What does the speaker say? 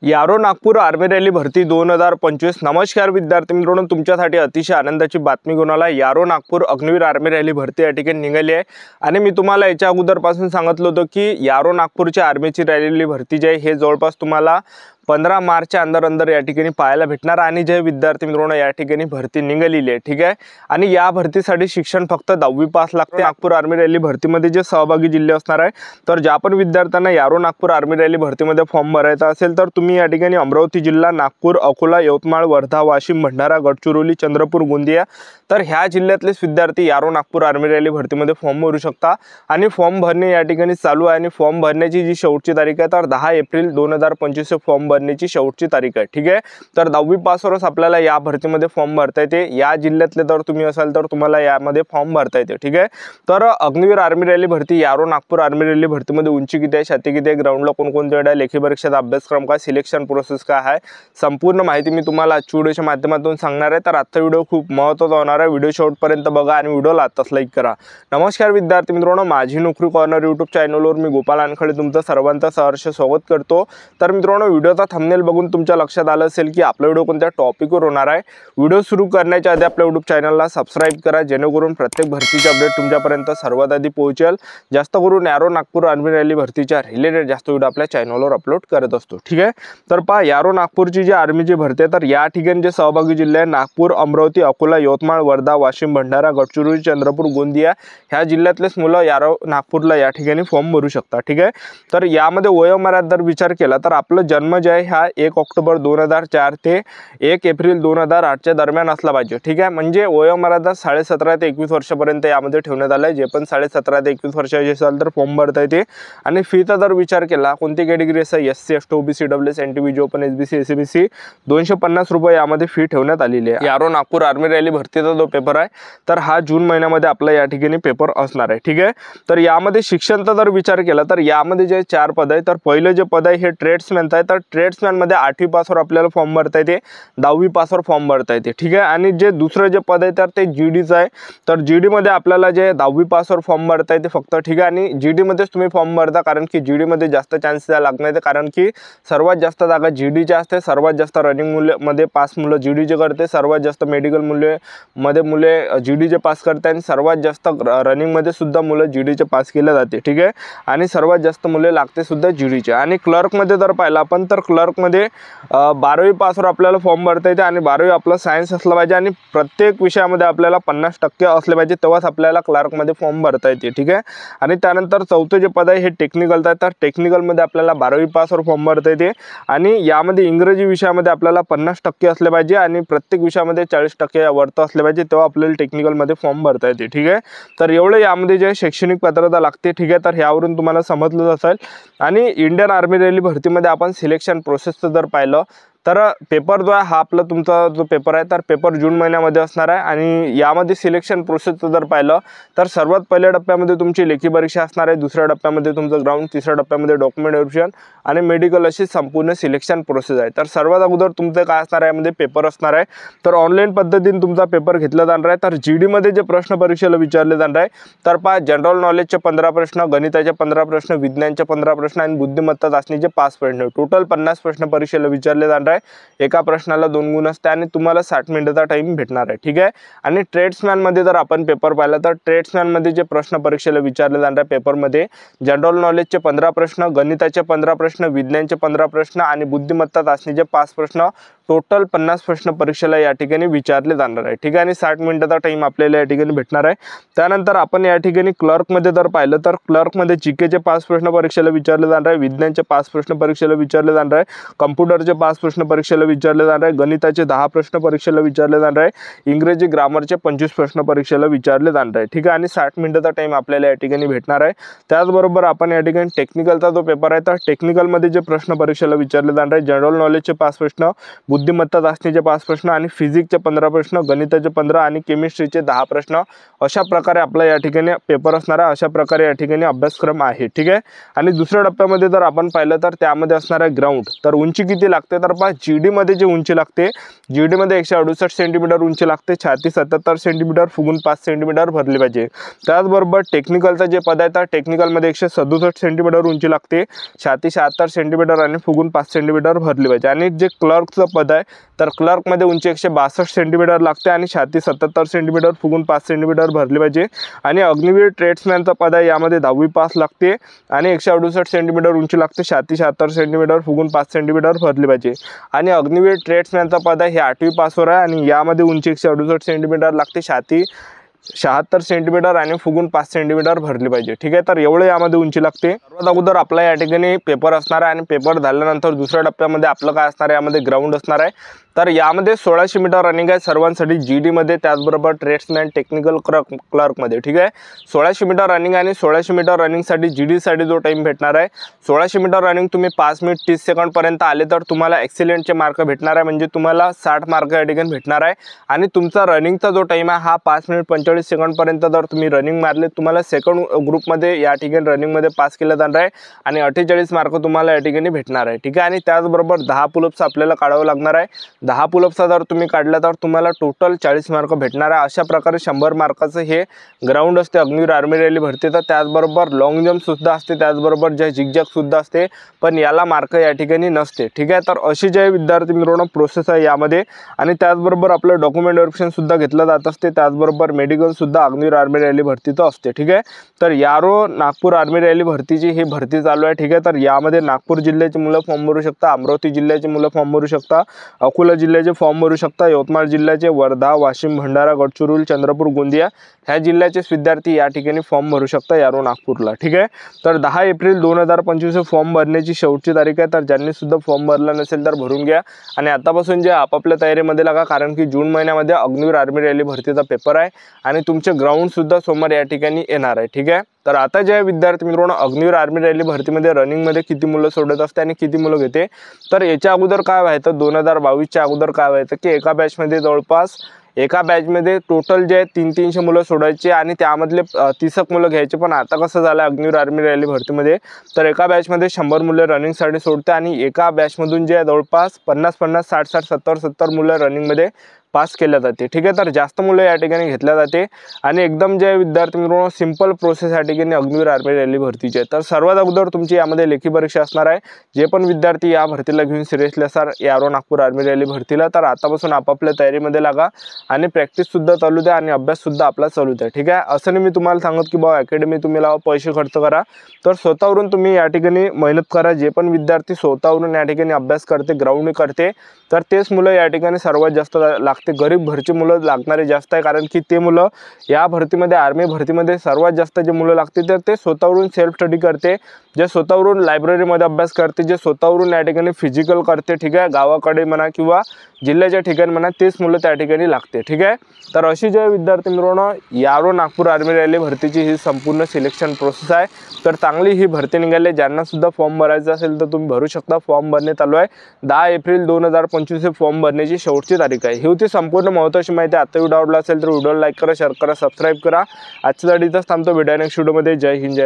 यारो Nagpur army rally भरती 2025। नमस्कार विद्यार्थी मित्रांनो, तुमच्यासाठी अतिशय आनंदाची बातमी घेऊन आला। यारो नागपूर अग्निवीर आर्मी रॅली भरती या ठिकाणी निघाली आहे आणि मी तुम्हाला याच्या अगोदरपासून सांगितलं होतं की यारो नागपूरची आर्मीची रॅली भरती जी आहे हे जवळपास तुम्हाला 15 मार्चच्या अंदर या ठिकाणी पाहायला भेटणार आणि जे विद्यार्थी मित्रांनो या ठिकाणी भरती निघालेली आहे, ठीक आहे। आणि या भरतीसाठी शिक्षण फक्त 10वी पास लागते। नागपूर आर्मी रॅली भरतीमध्ये जे सहभागी जिल्हे असणार आहे, तर ज्या पण विद्यार्थ्यांना यारो नागपूर आर्मी रॅली भरतीमध्ये फॉर्म भरायचा असेल तर तुम्ही या ठिकाणी अमरावती जिल्हा, नागपूर, अकोला, यवतमाळ, वर्धा, वाशिम, भंडारा, गडचिरोली, चंद्रपूर, गोंदिया तर ह्या जिल्ह्यातलेच विद्यार्थी यारो नागपूर आर्मी रॅली भरतीमध्ये फॉर्म भरू शकता। आणि फॉर्म भरणे या ठिकाणी चालू आहे आणि फॉर्म भरण्याची जी शेवटची तारीख आहे तर 10 एप्रिल 2025 फॉर्म भरण्याची शेवटची तारीख आहे, ठीक आहे। तर 10वी पासवरच आपल्याला या भरतीमध्ये फॉर्म भरता येते। या जिल्ह्यातले तर तुम्ही असाल तर तुम्हाला यामध्ये फॉर्म भरता येते, ठीक आहे। तर अग्निवीर आर्मी रॅली भरती यारो नागपूर आर्मी रॅली भरतीमध्ये उंची किती आहे, छाती किती आहे, ग्राउंडला कोणकोणते आहे, लेखी परीक्षेचा अभ्यासक्रम काय, सिलेक्शन प्रोसेस काय आहे, संपूर्ण माहिती मी तुम्हाला आजच्या व्हिडिओच्या माध्यमातून सांगणार आहे। तर आजचा व्हिडिओ खूप महत्त्वाचा होणार आहे। व्हिडिओ शेवटपर्यंत बघा आणि व्हिडिओला आताच लाईक करा। नमस्कार विद्यार्थी मित्रांनो, माझी नोकरी कॉर्नर यूट्यूब चॅनलवर मी गोपाल वानखडे तुमचं सर्वांचं सहर्ष स्वागत करतो। तर मित्रांनो, व्हिडिओचा थंबनेल बघून तुमच्या लक्षात आलं असेल की आपला व्हिडिओ कोणत्या टॉपिकवर होणार आहे। व्हिडिओ सुरू करण्याच्या आधी आपल्या यूट्यूब चॅनलला सबस्क्राइब करा, जेणेकरून प्रत्येक भरतीचे अपडेट तुमच्यापर्यंत सर्वात आधी पोहोचेल। जास्त करून यारो नागपूर आर्मी रॅली भरतीच्या रिलेटेड जास्त व्हिडिओ आपल्या चॅनलवर अपलोड करत असतो, ठीक आहे। तर पहा, यारो नागपूरची जी आर्मीची भरती आहे तर या ठिकाणी जे सहभागी जिल्हे आहे नागपूर, अमरावती, अकोला, यवतमाळ, वर्धा, वाशिम, भंडारा, गडचिरोली, चंद्रपूर, गोंदिया ह्या जिल्ह्यातलेच मुलं यारो नागपूरला या ठिकाणी फॉर्म भरू शकतात, ठीक आहे। तर यामध्ये वयोमर्यादा जर विचार केला तर आपलं जन्म जे आहे हा 1 ऑक्टोबर 2004 ते 1 एप्रिल 2008 दरम्यान असला पाहिजे, ठीक आहे। म्हणजे वयोमर्यादा 17.5 ते 21 वर्षापर्यंत यामध्ये ठेवण्यात आलं आहे। जे पण 17.5 ते 21 वर्षाचे असेल तर फॉर्म भरता येते। आणि फीचा जर विचार केला, कोणती कॅटेगरी असेल, SC, ST, OBC, WS, NTB, open, SBC, SCBC 250 रुपये यामध्ये फी ठेवण्यात आलेली आहे। यारो नागपूर आर्मी रॅली भरतीचा जो पेपर आहे तर हा जून महिन्यामध्ये आपला या ठिकाणी पेपर असणार आहे, ठीक आहे। तर यामध्ये शिक्षणचा जर विचार केला तर यामध्ये जे 4 पद आहे तर पहिलं जे पद आहे हे ट्रेड्समॅन आहे। तर ट्रेड्समॅन मध्ये 8वी पासवर आपल्याला फॉर्म भरता येते, 10वी पासवर फॉर्म भरता येते, ठीक आहे। आणि जे दुसरं जे पद आहे तर ते GDचं आहे। तर GD मध्ये आपल्याला जे 10वी पासवर फॉर्म भरता येते फक्त, ठीक आहे। आणि GD मध्येच तुम्ही फॉर्म भरता, कारण की GD मध्ये जास्त चान्सेस लागणार आहेत, कारण की सर्वात जास्त जागा GDच्या असते। सर्वात जास्त रनिंग मध्ये पास मुलं GDचे करते, सर्वात जास्त मेडिकल मध्ये मुले GDचे पास करते आणि सर्वात जास्त रनिंग मध्ये सुद्धा मुलं GDचे पास केले जाते, ठीक आहे। आणि सर्वात जास्त मुले लागते सुद्धा GDचे। आणि क्लर्क मध्ये जर पाहिलं आपण तर क्लर्क मध्ये 12वी पासवर आपल्याला फॉर्म भरता येते आणि 12वी आपलं सायन्स असलं पाहिजे आणि प्रत्येक विषयामध्ये आपल्याला 50% असले पाहिजे, तेव्हाच आपल्याला क्लर्क मध्ये फॉर्म भरता येते, ठीक आहे। आणि त्यानंतर चौथं जे पद आहे हे टेक्निकलचं आहे। तर टेक्निकल मध्ये आपल्याला 12वी पासवर फॉर्म भरता येते आणि यामध्ये इंग्रजी विषयामध्ये आपल्याला 50% असले पाहिजे आणि प्रत्येक विषयामध्ये 40% वरती असले पाहिजे, तेव्हा आपल्याला टेक्निकल मध्ये फॉर्म भरता येते, ठीक आहे। तर एवढे यामध्ये जे शैक्षणिक पात्रता लागते, ठीक आहे। तर यावरून तुम्हाला समजलं असेल। आणि इंडियन आर्मी रॅली भरतीमध्ये आपण सिलेक्शन प्रोसेसचं जर पाहिलं तर पेपर जो आहे हा आपला तुमचा जो पेपर आहे तर पेपर जून महिन्यामध्ये असणार आहे। आणि यामध्ये सिलेक्शन प्रोसेसचं जर पाहिलं तर सर्वात पहिल्या टप्प्यामध्ये तुमची लेखी परीक्षा असणार आहे, दुसऱ्या टप्प्यामध्ये तुमचं ग्राउंड, तिसऱ्या टप्प्यामध्ये डॉक्युमेंट व्हेरिफिकेशन आणि मेडिकल अशी संपूर्ण सिलेक्शन प्रोसेस आहे। तर सर्वात अगोदर तुमचं काय असणार आहे, यामध्ये पेपर असणार आहे। तर ऑनलाईन पद्धतीने तुमचा पेपर घेतला जाणार आहे। तर GD मध्ये जे प्रश्न परीक्षेला विचारले जाणार आहे तर पहा, जनरल नॉलेजचे 15 प्रश्न, गणिताचे 15 प्रश्न, विज्ञानचे 15 प्रश्न आणि बुद्धिमत्ता चाचणीचे 5 प्रश्न, टोटल 50 प्रश्न परीक्षेला विचारले जाणार आहे। एका प्रश्नाला 2 गुण असते आणि तुम्हाला 60 मिनिटाचा टाइम भेटणार आहे, ठीक आहे। आणि ट्रेड्समॅन मध्ये जर आपण पेपर पाहिला तर ट्रेड्समॅन मध्ये जे प्रश्न परीक्षेला विचारले जाणार आहे पेपरमध्ये जनरल नॉलेजचे 15 प्रश्न, गणिताचे 15 प्रश्न, विज्ञानचे 15 प्रश्न आणि बुद्धिमत्ता चाचणीचे 5 प्रश्न, टोटल 50 प्रश्न परीक्षेला या ठिकाणी विचारले जाणार आहे, ठीक आहे। आणि 60 मिनिटाचा टाइम आपल्याला या ठिकाणी भेटणार आहे। त्यानंतर आपण या ठिकाणी क्लर्क मध्ये जर पाहिलं तर क्लर्क मध्ये GKचे 5 प्रश्न परीक्षेला विचारले जाणार आहे, विज्ञानचे 5 प्रश्न परीक्षेला विचारले जाणार आहे, कम्प्युटरचे 5 प्रश्न परीक्षेला विचारले जाणार आहे, गणिताचे 10 प्रश्न परीक्षेला विचारले जाणार आहे, इंग्रजी ग्रामरचे 25 प्रश्न परीक्षेला विचारले जाणार आहे, ठीक आहे। आणि 60 मिनिटाचा टाइम आपल्याला या ठिकाणी भेटणार आहे। त्याचबरोबर आपण या ठिकाणी टेक्निकलचा जो पेपर आहे तर टेक्निकल मध्ये जे प्रश्न परीक्षेला विचारले जाणार आहे, जनरल नॉलेजचे 5 प्रश्न, बुद्धिमत्ता चाचणीचे 5 प्रश्न आणि फिजिक्सचे 15 प्रश्न, गणिताचे 15 आणि केमिस्ट्रीचे 10 प्रश्न अशा प्रकारे आपला या ठिकाणी पेपर असणार आहे। अशा प्रकारे या ठिकाणी अभ्यासक्रम आहे, ठीक आहे। आणि दुसऱ्या टप्प्यामध्ये जर आपण पाहिलं तर त्यामध्ये असणार आहे ग्राउंड। तर उंची किती लागते तर पहा, जीडी मध्ये जे उंची लागते, जीडी मध्ये 168 सेंटीमीटर उंची लागते, छाती 77 सेंटीमीटर, फुगून 5 सेंटीमीटर भरली पाहिजे। त्याचबरोबर टेक्निकलचा जे पद आहे तर टेक्निकल मध्ये 167 सेंटीमीटर उंची लागते, छाती 76 सेंटीमीटर आणि फुगून 5 सेंटीमीटर भरली पाहिजे। आणि जे क्लर्कचं पद आहे तर क्लर्क मध्ये उंची 162 सेंटीमीटर लागते आणि छाती 77 सेंटीमीटर, फुगून 5 सेंटीमीटर भरली पाहिजे। आणि अग्निवीर ट्रेड्समॅनचं पद आहे, यामध्ये 10वी पास लागते आणि 168 सेंटीमीटर उंची लागते, छाती 76 सेंटीमीटर, फुगून 5 सेंटीमीटर भरली पाहिजे। आणि अग्निवीर ट्रेड्समॅनचं पद आहे, हे 8वी पासवर आहे आणि यामध्ये उंची 168 सेंटीमीटर लागते, छाती 76 सेंटीमीटर आणि फुगून 5 सेंटीमीटर भरली पाहिजे, ठीक आहे। तर एवढे यामध्ये उंची लागते। सर्वात अगोदर आपला या ठिकाणी पेपर असणार आहे आणि पेपर झाल्यानंतर दुसऱ्या टप्प्यामध्ये आपलं काय असणार आहे, यामध्ये ग्राउंड असणार आहे। तर यामध्ये 1600 मीटर रनिंग आहे सर्वांसाठी जीडी मध्ये, त्याचबरोबर ट्रेड्समॅन टेक्निकल क्लर्क मध्ये, ठीक आहे। 1600 मीटर रनिंग आणि 1600 मीटर रनिंगसाठी जीडी साठी जो टाइम भेटणार आहे, 1600 मीटर रनिंग तुम्ही 5 मिनिट 30 सेकंड पर्यंत आले तर तुम्हाला एक्सेलेंटचे मार्क भेटणार आहे, म्हणजे तुम्हाला 60 मार्क या ठिकाणी भेटणार आहे। आणि तुमचा रनिंगचा जो टाइम आहे हा 5 मिनिट 45 सेकंड पर्यंत जर तुम्ही रनिंग मारले, तुम्हाला सेकंड ग्रुपमध्ये या ठिकाणी रनिंग मध्ये पास केलं जाणार आहे आणि 48 मार्क तुम्हाला या ठिकाणी भेटणार आहे, ठीक आहे। आणि त्याचबरोबर 10 पुलअप्स आपल्याला काढावं लागणार आहे। 10 पुलअप्सचा जर तुम्ही काढला तर तुम्हाला टोटल 40 मार्क भेटणार आहे। अशा प्रकारे 100 मार्काचं हे ग्राउंड असते अग्निवीर आर्मी रॅली भरती। तर त्याचबरोबर लॉंग जंप सुद्धा असते, त्याचबरोबर जे झिगझॅग सुद्धा असते, पण याला मार्क या ठिकाणी नसते, ठीक आहे। तर अशी जे विद्यार्थी मित्रांनो प्रोसेस आहे यामध्ये। आणि त्याचबरोबर आपलं डॉक्युमेंट व्हेरिफिकेशन सुद्धा घेतलं जात असते, त्याचबरोबर मेडिकल सुद्धा अग्निवीर आर्मी रॅली भरतीचं असते, ठीक आहे। तर यारो नागपूर आर्मी रॅली भरतीची ही भरती चालू आहे, ठीक आहे। तर यामध्ये नागपूर जिल्ह्याची मुलं फॉर्म भरू शकता, अमरावती जिल्ह्याची मुलं फॉर्म भरू शकता, अकोला जिल्ह्याचे फॉर्म भरू शकता, यवतमाळ जिल्ह्याचे, वर्धा, वाशिम, भंडारा, गडचिरोली, चंद्रपूर, गोंदिया ह्या जिल्ह्याचेच विद्यार्थी या ठिकाणी फॉर्म भरू शकता यारो नागपूरला, ठीक आहे। तर 10 एप्रिल 2025 फॉर्म भरण्याची शेवटची तारीख आहे। तर ज्यांनी सुद्धा फॉर्म भरला नसेल तर भरून घ्या आणि आतापासून जे आपापल्या तयारीमध्ये लागा, कारण की जून महिन्यामध्ये अग्निवीर आर्मी रॅली भरतीचा पेपर आहे आणि तुमचे ग्राउंड सुद्धा सोमवार या ठिकाणी येणार आहे, ठीक आहे। तर आता जे विद्यार्थी मित्रांनो अग्निवीर आर्मी रॅली भरतीमध्ये रनिंगमध्ये किती मुलं सोडत असते आणि किती मुलं घेते, तर याच्या अगोदर काय व्हायचं 2022च्या अगोदर काय व्हायचं की एका बॅचमध्ये जवळपास एका बॅचमध्ये टोटल जे 300 मुलं सोडायचे आणि त्यामधले 30 मुलं घ्यायचे। पण आता कसं झालं अग्निवीर आर्मी रॅली भरतीमध्ये, तर एका बॅचमध्ये 100 मुलं रनिंगसाठी सोडते आणि एका बॅचमधून जे जवळपास 50-50, 60-60, 70-70 मुलं रनिंगमध्ये पास केल्या जाते, ठीक आहे। तर जास्त मुलं या ठिकाणी घेतल्या जाते आणि एकदम जे विद्यार्थी मित्रांनो सिंपल प्रोसेस या ठिकाणी अग्निवीर आर्मी रॅली भरतीची आहे। तर सर्वात अगोदर तुमची यामध्ये लेखी परीक्षा असणार आहे। जे पण विद्यार्थी या भरतीला घेऊन सिरियसली असणार यारो नागपूर आर्मी रॅली भरतीला, तर आतापासून आपापल्या तयारीमध्ये लागा आणि प्रॅक्टिस सुद्धा चालू द्या आणि अभ्यास सुद्धा आपला चालू द्या, ठीक आहे। असं नाही मी तुम्हाला सांगत की बाबा अकॅडमी तुम्ही लावा, पैसे खर्च करा, तर स्वतःवरून तुम्ही या ठिकाणी मेहनत करा। जे पण विद्यार्थी स्वतःवरून या ठिकाणी अभ्यास करते, ग्राउंड करते, तर तेच मुलं या ठिकाणी सर्वात जास्त लागते। गरीब भरची मुलं लागणारे जास्त आहे, कारण की ते मुलं या भरतीमध्ये आर्मी भरतीमध्ये सर्वात जास्त जे मुलं लागते तर ते स्वतःवरून सेल्फ स्टडी करते, जे स्वतःवरून लायब्ररीमध्ये अभ्यास करते, जे स्वतःवरून या ठिकाणी फिजिकल करते, ठीक आहे। गावाकडे म्हणा किंवा जिल्ह्याच्या ठिकाणी म्हणा तेच मुलं त्या ठिकाणी लागते, ठीक आहे। तर अशी जे विद्यार्थी मित्रांनो यारो नागपूर आर्मी रॅली भरतीची ही संपूर्ण सिलेक्शन प्रोसेस आहे। तर चांगली ही भरती निघाली, ज्यांना सुद्धा फॉर्म भरायचा असेल तर तुम्ही भरू शकता। फॉर्म भरणे चालू आहे, 10 एप्रिल 2025 फॉर्म भरण्याची शेवटची तारीख आहे। ही होती संपूर्ण महत्त्वाची माहिती। आता व्हिडिओ आवडला असेल तर व्हिडिओला लाईक करा, शेअर करा, सबस्क्राईब करा। आजच्या इथंच थांबतो, भेटूया नेक्स्ट व्हिडिओमध्ये। जय हिंद, जय